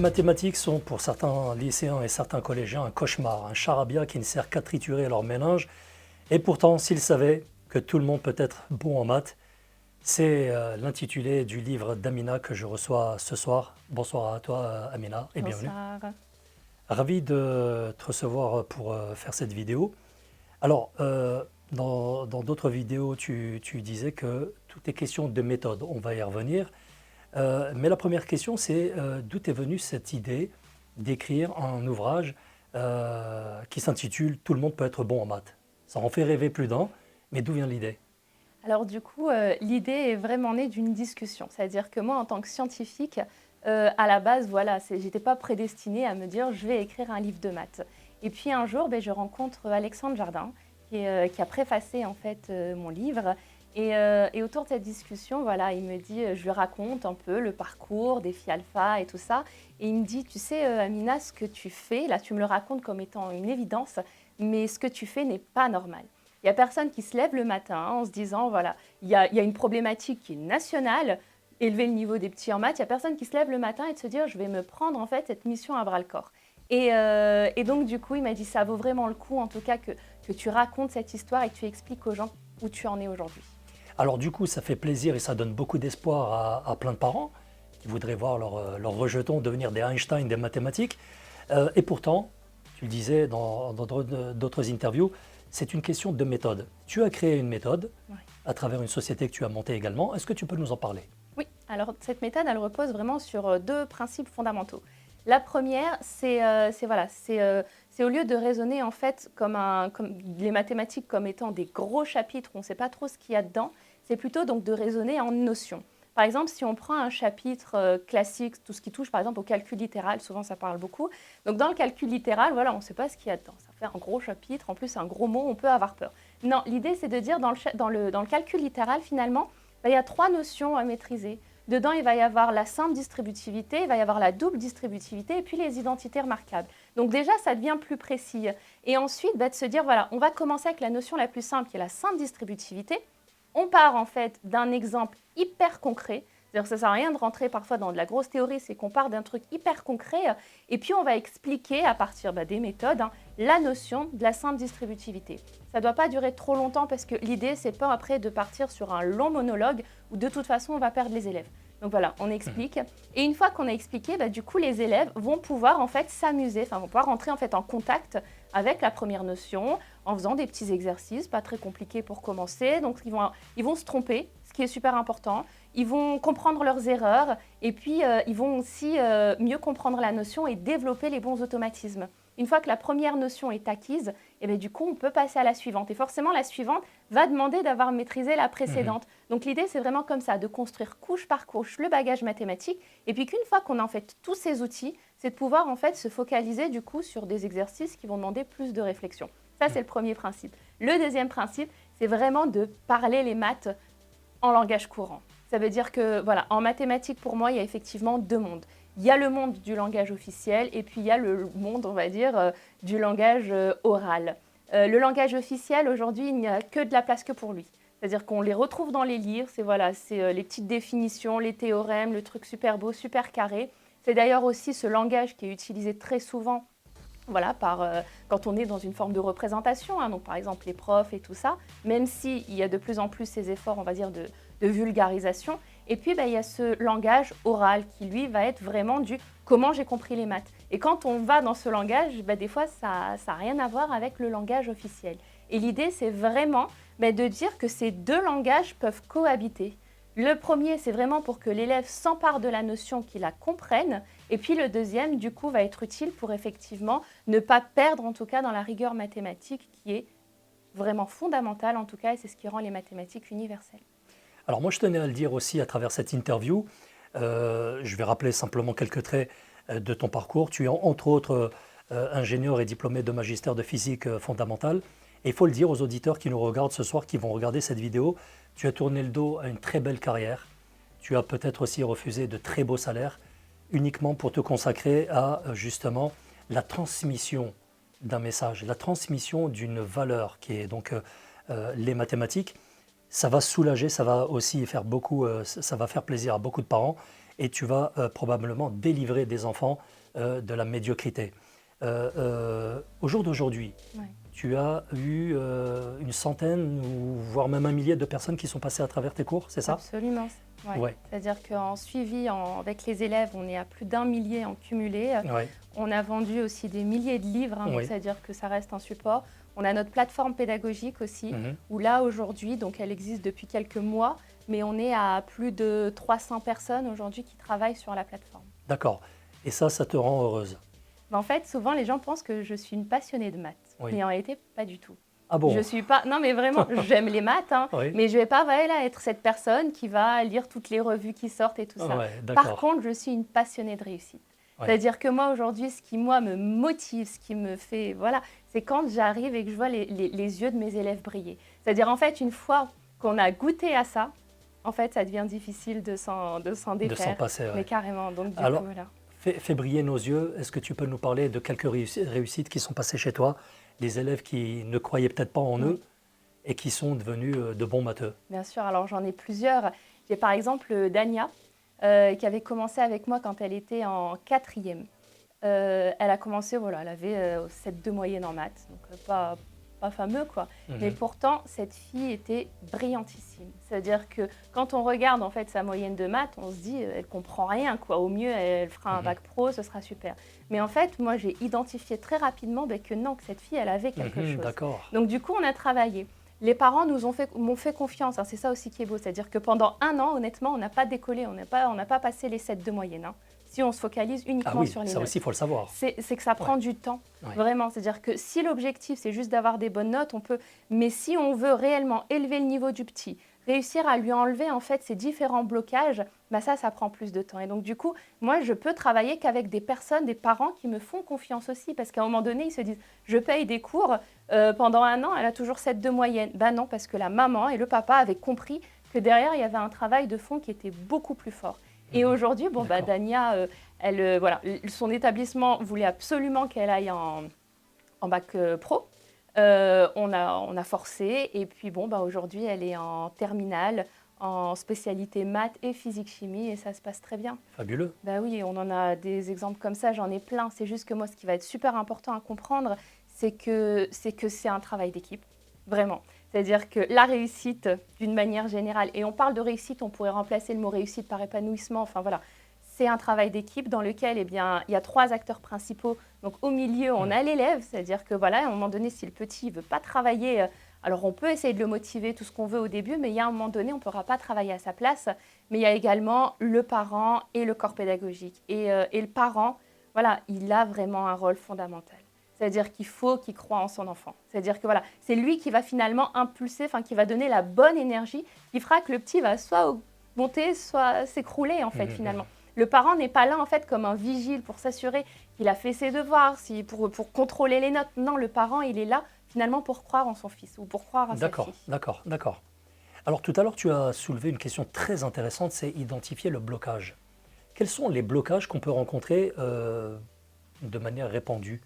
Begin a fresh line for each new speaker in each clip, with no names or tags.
mathématiques sont pour certains lycéens et certains collégiens un cauchemar, un charabia qui ne sert qu'à triturer leur méninge. Et pourtant, s'ils savaient que tout le monde peut être bon en maths, c'est l'intitulé du livre d'Amina que je reçois ce soir. Bonsoir à toi Amina et bienvenue.
Bonsoir.
Ravi de te recevoir pour faire cette vidéo. Alors, dans d'autres vidéos, tu disais que tout est question de méthode. On va y revenir. Mais la première question, c'est d'où est venue cette idée d'écrire un ouvrage qui s'intitule « Tout le monde peut être bon en maths ». Ça en fait rêver plus d'un, mais d'où vient l'idée?
Alors du coup, l'idée est vraiment née d'une discussion. C'est-à-dire que moi, en tant que scientifique, à la base, voilà, j'étais pas prédestinée à me dire je vais écrire un livre de maths. Et puis un jour, je rencontre Alexandre Jardin, qui a préfacé en fait mon livre. Et autour de cette discussion, voilà, il me dit, je lui raconte un peu le parcours des filles alpha et tout ça. Et il me dit, tu sais, Amina, ce que tu fais, là, tu me le racontes comme étant une évidence, mais ce que tu fais n'est pas normal. Il n'y a personne qui se lève le matin en se disant, voilà, il y a une problématique qui est nationale, élever le niveau des petits en maths. Il n'y a personne qui se lève le matin et de se dire, je vais me prendre en fait cette mission à bras-le-corps. Et donc, du coup, il m'a dit, ça vaut vraiment le coup, en tout cas, que tu racontes cette histoire et que tu expliques aux gens où tu en es aujourd'hui.
Alors du coup, ça fait plaisir et ça donne beaucoup d'espoir à plein de parents qui voudraient voir leurs rejetons devenir des Einstein des mathématiques. Et pourtant, tu le disais dans d'autres interviews, c'est une question de méthode. Tu as créé une méthode à travers une société que tu as montée également. Est-ce que tu peux nous en parler?
Oui, alors cette méthode, elle repose vraiment sur deux principes fondamentaux. La première, c'est au lieu de raisonner en fait comme les mathématiques comme étant des gros chapitres, on ne sait pas trop ce qu'il y a dedans, c'est plutôt donc de raisonner en notions. Par exemple, si on prend un chapitre classique, tout ce qui touche par exemple au calcul littéral, souvent ça parle beaucoup. Donc dans le calcul littéral, voilà, on ne sait pas ce qu'il y a dedans. Ça fait un gros chapitre, en plus un gros mot, on peut avoir peur. Non, l'idée c'est de dire dans le calcul littéral finalement, il y a trois notions à maîtriser. Dedans, il va y avoir la simple distributivité, il va y avoir la double distributivité et puis les identités remarquables. Donc déjà, ça devient plus précis. Et ensuite, de se dire, voilà, on va commencer avec la notion la plus simple qui est la simple distributivité. On part en fait d'un exemple hyper concret. C'est-à-dire que ça ne sert à rien de rentrer parfois dans de la grosse théorie, c'est qu'on part d'un truc hyper concret et puis on va expliquer à partir des méthodes la notion de la simple distributivité. Ça ne doit pas durer trop longtemps parce que l'idée, c'est pas après de partir sur un long monologue où de toute façon, on va perdre les élèves. Donc voilà, on explique. Et une fois qu'on a expliqué, du coup, les élèves vont pouvoir en fait s'amuser, vont pouvoir rentrer en fait en contact avec la première notion en faisant des petits exercices, pas très compliqués pour commencer. Donc ils vont se tromper, ce qui est super important. Ils vont comprendre leurs erreurs et puis ils vont aussi mieux comprendre la notion et développer les bons automatismes. Une fois que la première notion est acquise, du coup, on peut passer à la suivante. Et forcément, la suivante va demander d'avoir maîtrisé la précédente. Donc l'idée, c'est vraiment comme ça, de construire couche par couche le bagage mathématique. Et puis qu'une fois qu'on a en fait tous ces outils, c'est de pouvoir en fait se focaliser du coup sur des exercices qui vont demander plus de réflexion. Ça, c'est le premier principe. Le deuxième principe, c'est vraiment de parler les maths en langage courant. Ça veut dire que, voilà, en mathématiques, pour moi, il y a effectivement deux mondes. Il y a le monde du langage officiel et puis il y a le monde, on va dire, du langage oral. Le langage officiel, aujourd'hui, il n'y a que de la place que pour lui. C'est-à-dire qu'on les retrouve dans les livres, c'est les petites définitions, les théorèmes, le truc super beau, super carré. C'est d'ailleurs aussi ce langage qui est utilisé très souvent quand on est dans une forme de représentation, donc par exemple les profs et tout ça, même s'il y a de plus en plus ces efforts, on va dire, de vulgarisation. Et puis, il y a ce langage oral qui, lui, va être vraiment du « comment j'ai compris les maths ». Et quand on va dans ce langage, des fois, ça n'a rien à voir avec le langage officiel. Et l'idée, c'est vraiment de dire que ces deux langages peuvent cohabiter. Le premier, c'est vraiment pour que l'élève s'empare de la notion, qu'il la comprenne. Et puis le deuxième, du coup, va être utile pour effectivement ne pas perdre, en tout cas, dans la rigueur mathématique qui est vraiment fondamentale, en tout cas, et c'est ce qui rend les mathématiques universelles.
Alors moi, je tenais à le dire aussi à travers cette interview. Je vais rappeler simplement quelques traits de ton parcours. Tu es entre autres ingénieur et diplômé de magistère de physique fondamentale. Et il faut le dire aux auditeurs qui nous regardent ce soir, qui vont regarder cette vidéo, tu as tourné le dos à une très belle carrière. Tu as peut-être aussi refusé de très beaux salaires uniquement pour te consacrer à justement la transmission d'un message, la transmission d'une valeur qui est donc les mathématiques. Ça va soulager, ça va aussi faire beaucoup, ça va faire plaisir à beaucoup de parents. et tu vas probablement délivrer des enfants de la médiocrité. Au jour d'aujourd'hui,
Ouais.
tu as eu une centaine ou voire même un millier de personnes qui sont passées à travers tes cours, c'est ça?
Absolument. Ouais.
Ouais,
C'est-à-dire qu'en suivi avec les élèves, on est à plus d'1 millier en cumulé.
ouais,
On a vendu aussi des milliers de livres, hein, donc
oui.
c'est-à-dire que ça reste un support. On a notre plateforme pédagogique aussi,
Mhm.
où là aujourd'hui, donc elle existe depuis quelques mois, mais on est à plus de 300 personnes aujourd'hui qui travaillent sur la plateforme.
D'accord. Et ça te rend heureuse?
Mais en fait, souvent les gens pensent que je suis une passionnée de maths,
Oui.
mais en réalité, pas du tout.
Ah bon?
Je suis pas. Non, mais vraiment, j'aime les maths, hein,
Oui.
mais je vais pas voilà, être cette personne qui va lire toutes les revues qui sortent et tout ça.
Ouais,
Par
d'accord.
contre, je suis une passionnée de réussite.
Ouais.
C'est-à-dire que moi, aujourd'hui, ce qui, moi, me motive, ce qui me fait, voilà, c'est quand j'arrive et que je vois les yeux de mes élèves briller. C'est-à-dire, en fait, une fois qu'on a goûté à ça, en fait, ça devient difficile de s'en
De s'en
défaire.
passer, ouais.
Mais carrément, donc du
Alors,
coup, voilà.
Fais briller nos yeux. Est-ce que tu peux nous parler de quelques réussites qui sont passées chez toi, des élèves qui ne croyaient peut-être pas en eux et qui sont devenus de bons matheux?
Bien sûr, alors j'en ai plusieurs. J'ai par exemple Dania, qui avait commencé avec moi quand elle était en 4e. Elle a commencé, voilà, elle avait 7,2 moyenne en maths, donc pas fameux quoi.
Mhm.
Mais pourtant, cette fille était brillantissime. C'est-à-dire que quand on regarde en fait sa moyenne de maths, on se dit, elle comprend rien quoi. Au mieux, elle fera un bac pro, ce sera super. Mais en fait, moi, j'ai identifié très rapidement que non, que cette fille, elle avait quelque chose.
D'accord.
Donc du coup, on a travaillé. Les parents m'ont fait confiance, hein, c'est ça aussi qui est beau. C'est-à-dire que pendant 1 an, honnêtement, on n'a pas décollé, on n'a pas passé les 7 de moyenne. Hein. Si on se focalise
Ah
uniquement
oui,
sur les
ça
notes.
aussi, il faut le savoir.
C'est que ça prend du temps,
Ouais.
vraiment. C'est-à-dire que si l'objectif, c'est juste d'avoir des bonnes notes, on peut. Mais si on veut réellement élever le niveau du petit, réussir à lui enlever en fait ces différents blocages, bah ça prend plus de temps. Et donc du coup, moi, je peux travailler qu'avec des personnes, des parents qui me font confiance aussi, parce qu'à un moment donné, ils se disent, je paye des cours, pendant 1 an, elle a toujours 7 de moyenne. Ben non, parce que la maman et le papa avaient compris que derrière, il y avait un travail de fond qui était beaucoup plus fort. Et aujourd'hui, bon, bah, Dania, voilà, son établissement voulait absolument qu'elle aille en bac pro. On a forcé et puis bon, bah, aujourd'hui, elle est en terminale, en spécialité maths et physique-chimie et ça se passe très bien.
Fabuleux.
Bah oui, on en a des exemples comme ça, j'en ai plein. C'est juste que moi, ce qui va être super important à comprendre, c'est que c'est un travail d'équipe, vraiment. C'est-à-dire que la réussite, d'une manière générale, et on parle de réussite, on pourrait remplacer le mot réussite par épanouissement, enfin voilà, c'est un travail d'équipe dans lequel eh bien, il y a 3 acteurs principaux. Donc au milieu, on a l'élève, c'est-à-dire que voilà, à un moment donné, si le petit ne veut pas travailler, alors on peut essayer de le motiver tout ce qu'on veut au début, mais il y a un moment donné, on ne pourra pas travailler à sa place. Mais il y a également le parent et le corps pédagogique. Et le parent, voilà, il a vraiment un rôle fondamental. C'est-à-dire qu'il faut qu'il croie en son enfant. C'est-à-dire que voilà, c'est lui qui va finalement impulser, enfin qui va donner la bonne énergie, qui fera que le petit va soit monter, soit s'écrouler en fait finalement. Le parent n'est pas là en fait comme un vigile pour s'assurer qu'il a fait ses devoirs, pour contrôler les notes. Non, le parent il est là finalement pour croire en son fils ou pour croire à sa fille.
D'accord. Alors tout à l'heure tu as soulevé une question très intéressante, c'est identifier le blocage. Quels sont les blocages qu'on peut rencontrer de manière répandue?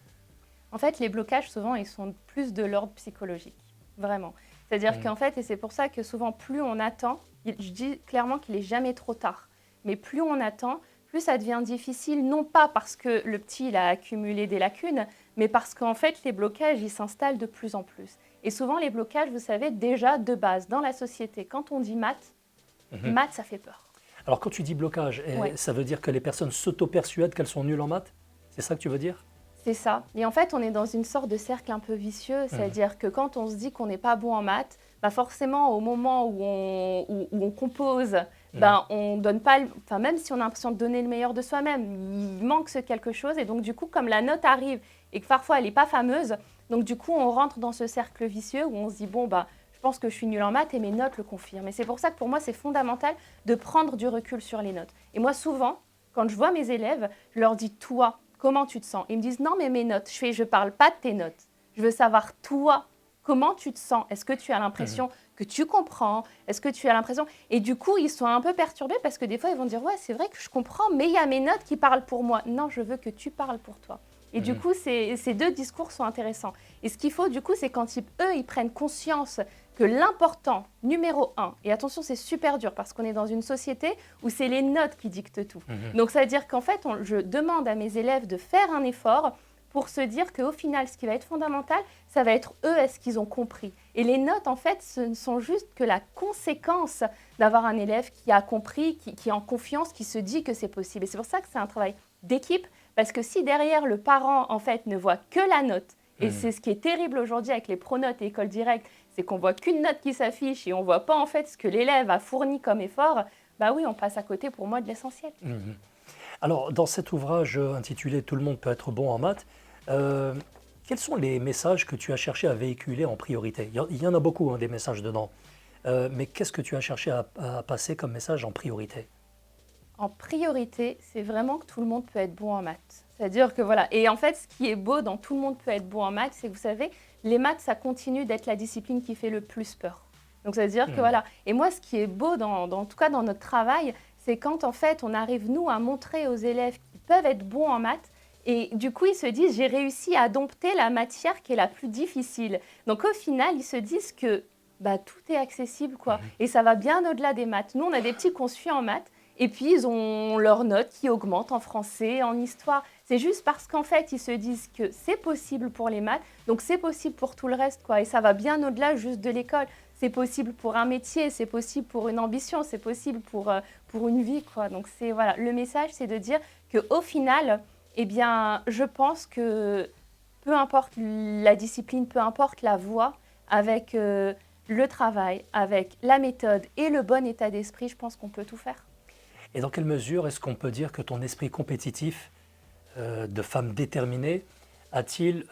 En fait, les blocages, souvent, ils sont plus de l'ordre psychologique, vraiment. C'est-à-dire qu'en fait, et c'est pour ça que souvent, plus on attend, je dis clairement qu'il n'est jamais trop tard, mais plus on attend, plus ça devient difficile, non pas parce que le petit il a accumulé des lacunes, mais parce qu'en fait, les blocages, ils s'installent de plus en plus. Et souvent, les blocages, vous savez, déjà de base, dans la société, quand on dit maths, maths, ça fait peur.
Alors quand tu dis blocage, ça veut dire que les personnes s'auto-persuadent qu'elles sont nulles en maths? C'est ça que tu veux dire?
C'est ça. Et en fait, on est dans une sorte de cercle un peu vicieux, c'est-à-dire que quand on se dit qu'on n'est pas bon en maths, bah forcément, au moment où on compose, ben, on donne pas, enfin, même si on a l'impression de donner le meilleur de soi-même, il manque ce quelque chose. Et donc, du coup, comme la note arrive et que parfois, elle n'est pas fameuse, donc du coup, on rentre dans ce cercle vicieux où on se dit, bon, bah, je pense que je suis nulle en maths et mes notes le confirment. Et c'est pour ça que pour moi, c'est fondamental de prendre du recul sur les notes. Et moi, souvent, quand je vois mes élèves, je leur dis, toi, comment tu te sens? Ils me disent, non, mais mes notes. Je ne parle pas de tes notes. Je veux savoir, toi, comment tu te sens? Est-ce que tu as l'impression que tu comprends? Est-ce que tu as l'impression... Et du coup, ils sont un peu perturbés parce que des fois, ils vont dire, ouais, c'est vrai que je comprends, mais il y a mes notes qui parlent pour moi. Non, je veux que tu parles pour toi. Et du coup, ces 2 discours sont intéressants. Et ce qu'il faut, du coup, c'est quand eux, ils prennent conscience que l'important, numéro un, et attention, c'est super dur parce qu'on est dans une société où c'est les notes qui dictent tout. Donc, ça veut dire qu'en fait, je demande à mes élèves de faire un effort pour se dire qu'au final, ce qui va être fondamental, ça va être eux, est-ce qu'ils ont compris. Et les notes, en fait, ce ne sont juste que la conséquence d'avoir un élève qui a compris, qui est en confiance, qui se dit que c'est possible. Et c'est pour ça que c'est un travail d'équipe, parce que si derrière, le parent, en fait, ne voit que la note, et c'est ce qui est terrible aujourd'hui avec les pronotes et écoles directes, c'est qu'on voit qu'une note qui s'affiche et on ne voit pas, en fait, ce que l'élève a fourni comme effort, bah oui, on passe à côté, pour moi, de l'essentiel.
Alors, dans cet ouvrage intitulé « Tout le monde peut être bon en maths », quels sont les messages que tu as cherché à véhiculer en priorité? Il y en a beaucoup, hein, des messages dedans. Mais qu'est-ce que tu as cherché à passer comme message en priorité?
En priorité, c'est vraiment que tout le monde peut être bon en maths. C'est-à-dire que voilà. Et en fait, ce qui est beau dans tout le monde peut être bon en maths, c'est que vous savez, les maths, ça continue d'être la discipline qui fait le plus peur. Donc, ça veut dire que voilà. Et moi, ce qui est beau, en tout cas dans notre travail, c'est quand en fait, on arrive, nous, à montrer aux élèves qu'ils peuvent être bons en maths. Et du coup, ils se disent, j'ai réussi à dompter la matière qui est la plus difficile. Donc, au final, ils se disent que bah, tout est accessible, quoi. Et ça va bien au-delà des maths. Nous, on a des petits qu'on suit en maths. Et puis, ils ont leurs notes qui augmentent en français, en histoire. C'est juste parce qu'en fait, ils se disent que c'est possible pour les maths, donc c'est possible pour tout le reste, quoi. Et ça va bien au-delà juste de l'école. C'est possible pour un métier, c'est possible pour une ambition, c'est possible pour une vie, quoi. Donc, voilà. Le message, c'est de dire qu'au final, eh bien, je pense que peu importe la discipline, peu importe la voie, avec le travail, avec la méthode et le bon état d'esprit, je pense qu'on peut tout faire.
Et dans quelle mesure est-ce qu'on peut dire que ton esprit compétitif de femme déterminée a-t-il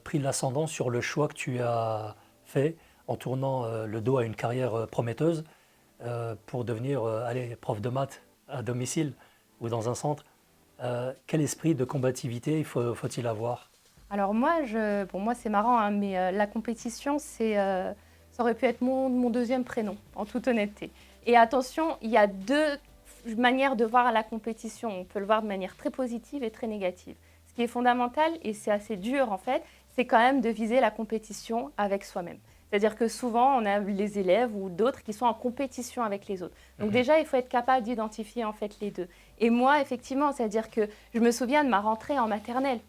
pris l'ascendant sur le choix que tu as fait en tournant le dos à une carrière prometteuse pour devenir prof de maths à domicile ou dans un centre? Quel esprit de combativité faut-il avoir?
Alors moi, moi c'est marrant, hein, mais la compétition, ça aurait pu être mon deuxième prénom, en toute honnêteté. Et attention, il y a deux manière de voir la compétition. On peut le voir de manière très positive et très négative. Ce qui est fondamental, et c'est assez dur en fait, c'est quand même de viser la compétition avec soi-même. C'est-à-dire que souvent, on a les élèves ou d'autres qui sont en compétition avec les autres. Donc déjà, il faut être capable d'identifier en fait les deux. Et moi, effectivement, c'est-à-dire que je me souviens de ma rentrée en maternelle.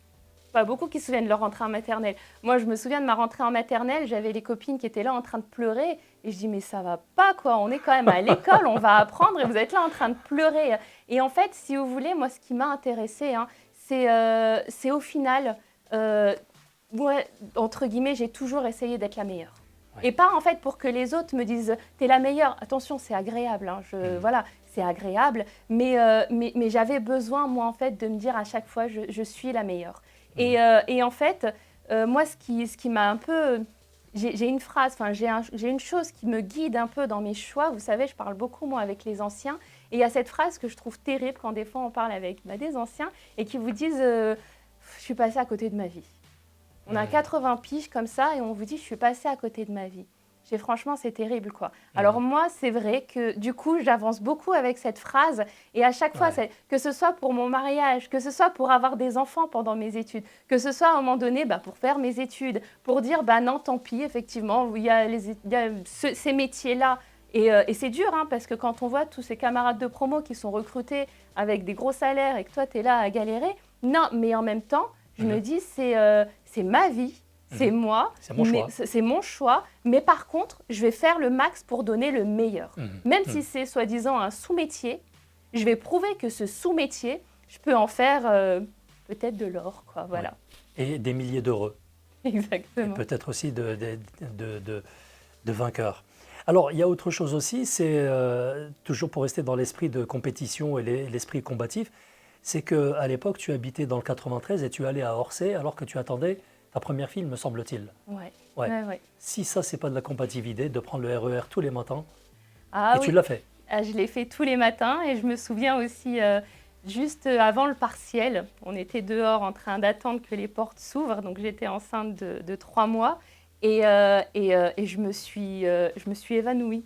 Pas beaucoup qui se souviennent de leur rentrée en maternelle. Moi, je me souviens de ma rentrée en maternelle, j'avais les copines qui étaient là en train de pleurer. Et je dis, mais ça va pas, quoi. On est quand même à l'école, on va apprendre et vous êtes là en train de pleurer. Et en fait, si vous voulez, moi, ce qui m'a intéressée, hein, c'est au final, ouais, entre guillemets, j'ai toujours essayé d'être la meilleure. Ouais. Et pas, en fait, pour que les autres me disent, t'es la meilleure. Attention, c'est agréable. Hein, voilà, c'est agréable. Mais j'avais besoin, moi, en fait, de me dire à chaque fois, je suis la meilleure. Et en fait, moi, ce qui m'a un peu... J'ai une phrase, enfin, j'ai une chose qui me guide un peu dans mes choix. Vous savez, je parle beaucoup, moi, avec les anciens. Et il y a cette phrase que je trouve terrible quand des fois on parle avec des anciens et qui vous disent je suis passée à côté de ma vie. On a 80 piges comme ça et on vous dit je suis passée à côté de ma vie. Franchement, c'est terrible, quoi. Alors moi, c'est vrai que du coup, j'avance beaucoup avec cette phrase et à chaque fois, que ce soit pour mon mariage, que ce soit pour avoir des enfants pendant mes études, que ce soit à un moment donné pour faire mes études, pour dire non, tant pis, effectivement, il y a ces métiers-là. Et c'est dur, hein, parce que quand on voit tous ces camarades de promo qui sont recrutés avec des gros salaires et que toi, tu es là à galérer, non, mais en même temps, je me dis, c'est ma vie. C'est moi, c'est mon choix, mais par contre, je vais faire le max pour donner le meilleur. Même si c'est soi-disant un sous-métier, je vais prouver que ce sous-métier, je peux en faire peut-être de l'or, quoi, voilà.
Et des milliers d'heureux.
Exactement.
Et peut-être aussi de vainqueurs. Alors, il y a autre chose aussi, c'est toujours pour rester dans l'esprit de compétition et l'esprit combatif, c'est qu'à l'époque, tu habitais dans le 93 et tu allais à Orsay alors que tu attendais ta première fille, me semble-t-il.
Ouais.
Si ça, c'est pas de la combativité, de prendre le RER tous les matins,
et
tu l'as fait.
Je l'ai fait tous les matins et je me souviens aussi, juste avant le partiel, on était dehors en train d'attendre que les portes s'ouvrent, donc j'étais enceinte de 3 mois et je me suis évanouie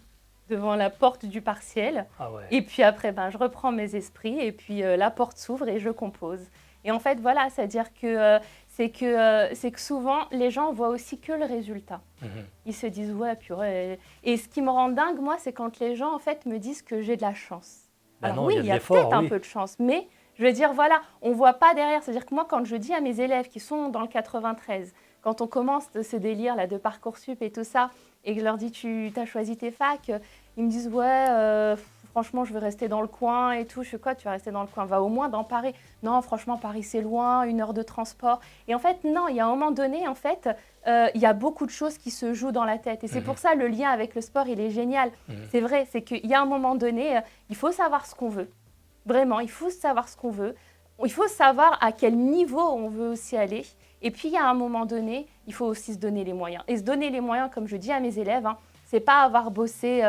devant la porte du partiel. Et puis après, je reprends mes esprits et puis la porte s'ouvre et je compose. Et en fait, voilà, c'est-à-dire que c'est que souvent, les gens voient aussi que le résultat.
Mhm.
Ils se disent, ouais, purée. Et ce qui me rend dingue, moi, c'est quand les gens, en fait, me disent que j'ai de la chance.
Ben
Alors
non,
oui,
il y a
il
de
y a
l'effort,
peut-être un
oui.
peu de chance, mais je veux dire, voilà, on ne voit pas derrière. C'est-à-dire que moi, quand je dis à mes élèves qui sont dans le 93, quand on commence ce délire là, de Parcoursup et tout ça, et que je leur dis, tu as choisi tes facs, ils me disent, ouais, franchement, je veux rester dans le coin et tout. Je fais quoi, tu vas rester dans le coin? Va au moins dans Paris. Non, franchement, Paris, c'est loin, 1 heure de transport. Et en fait, non, il y a un moment donné, en fait, il y a beaucoup de choses qui se jouent dans la tête. Et c'est pour ça le lien avec le sport, il est génial. C'est vrai, c'est qu'il y a un moment donné, il faut savoir ce qu'on veut. Vraiment, il faut savoir ce qu'on veut. Il faut savoir à quel niveau on veut aussi aller. Et puis, il y a un moment donné, il faut aussi se donner les moyens. Et se donner les moyens, comme je dis à mes élèves, hein, c'est pas avoir bossé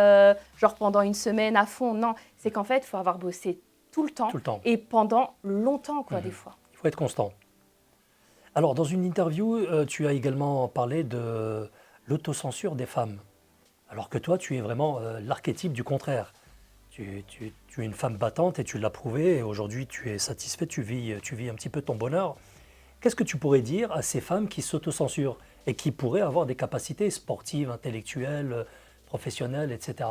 genre pendant une semaine à fond. Non, c'est qu'en fait, il faut avoir bossé tout le temps
Tout le temps.
et pendant longtemps, quoi, des fois.
Il faut être constant. Alors, dans une interview, tu as également parlé de l'autocensure des femmes. Alors que toi, tu es vraiment l'archétype du contraire. Tu es une femme battante et tu l'as prouvé. Et aujourd'hui, tu es satisfait, tu vis un petit peu ton bonheur. Qu'est-ce que tu pourrais dire à ces femmes qui s'autocensurent et qui pourraient avoir des capacités sportives, intellectuelles, professionnelles, etc.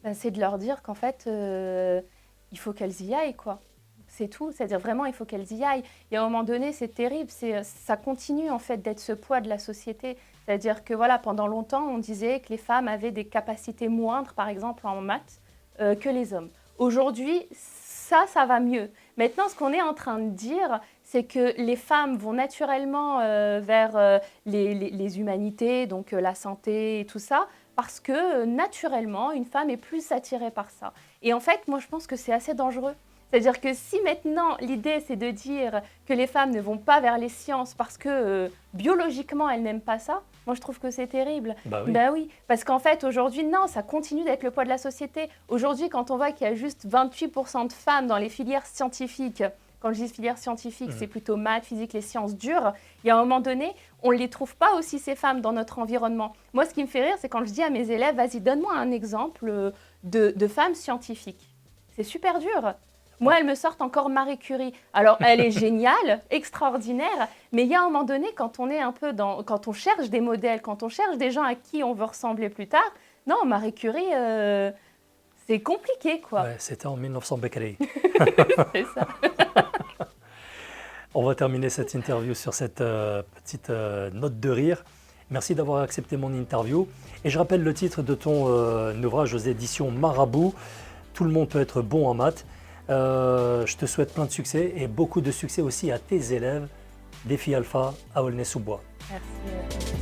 Ben, c'est de leur dire qu'en fait, il faut qu'elles y aillent, quoi. C'est tout. C'est-à-dire vraiment, il faut qu'elles y aillent. Et à un moment donné, c'est terrible. Ça continue en fait d'être ce poids de la société. C'est-à-dire que voilà, pendant longtemps, on disait que les femmes avaient des capacités moindres, par exemple en maths, que les hommes. Aujourd'hui, ça va mieux. Maintenant, ce qu'on est en train de dire, c'est que les femmes vont naturellement vers les humanités, donc la santé et tout ça, parce que naturellement, une femme est plus attirée par ça. Et en fait, moi, je pense que c'est assez dangereux. C'est-à-dire que si maintenant l'idée c'est de dire que les femmes ne vont pas vers les sciences parce que biologiquement elles n'aiment pas ça, moi je trouve que c'est terrible.
Bah oui.
Ben oui, parce qu'en fait aujourd'hui, non, ça continue d'être le poids de la société. Aujourd'hui, quand on voit qu'il y a juste 28% de femmes dans les filières scientifiques, quand je dis filières scientifiques, c'est plutôt maths, physique, les sciences dures, il y a un moment donné, on ne les trouve pas aussi ces femmes dans notre environnement. Moi, ce qui me fait rire, c'est quand je dis à mes élèves, vas-y, donne-moi un exemple de femmes scientifiques. C'est super dur. Moi, elles me sortent encore Marie Curie. Alors, elle est géniale, extraordinaire, mais il y a un moment donné, quand on est un peu quand on cherche des modèles, quand on cherche des gens à qui on veut ressembler plus tard, non, Marie Curie, c'est compliqué, quoi.
Ouais, c'était en 1900 Becquerel.
C'est ça.
On va terminer cette interview sur cette petite note de rire. Merci d'avoir accepté mon interview. Et je rappelle le titre de ton ouvrage aux éditions Marabout. Tout le monde peut être bon en maths. Je te souhaite plein de succès et beaucoup de succès aussi à tes élèves, Défi Alpha à Aulnay-sous-Bois.
Merci.